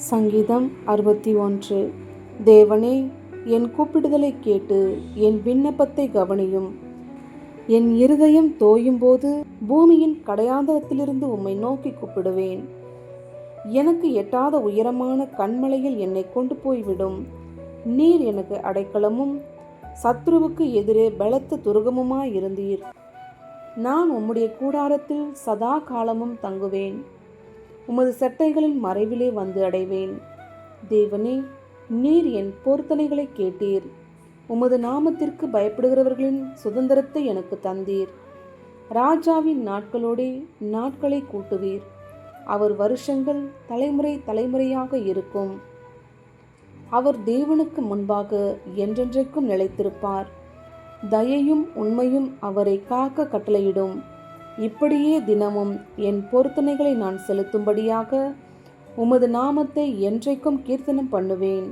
சங்கீதம் 61. தேவனே, என் கூப்பிடுதலை கேட்டு என் விண்ணப்பத்தை கவனியும். என் இருதயம் தோயும்போது பூமியின் கடையாந்தரத்திலிருந்து உம்மை நோக்கி கூப்பிடுவேன். எனக்கு எட்டாத உயரமான கன்மலையில் என்னை கொண்டு போய்விடும். நீர் எனக்கு அடைக்கலமும் சத்ருவுக்கு எதிரே பலத்த துருகமுமாயிருந்தீர். நான் உம்முடைய கூடாரத்தில் சதா காலமும் தங்குவேன். உமது சட்டைகளின் மறைவிலே வந்து அடைவேன். தேவனே, நீர் என் பொருத்தனைகளை கேட்டீர். உமது நாமத்திற்கு பயப்படுகிறவர்களின் சுதந்திரத்தை எனக்கு தந்தீர். ராஜாவின் நாட்களோடே நாட்களை கூட்டுவீர். அவர் வருஷங்கள் தலைமுறை தலைமுறையாக இருக்கும். அவர் தேவனுக்கு முன்பாக என்றென்றைக்கும் நிலைத்திருப்பார். தயையும் உண்மையும் அவரை காக்க கட்டளையிடும். இப்படியே தினமும் என் பொருத்தனைகளை நான் செலுத்தும்படியாக உமது நாமத்தை என்றைக்கும் கீர்த்தனம் பண்ணுவேன்.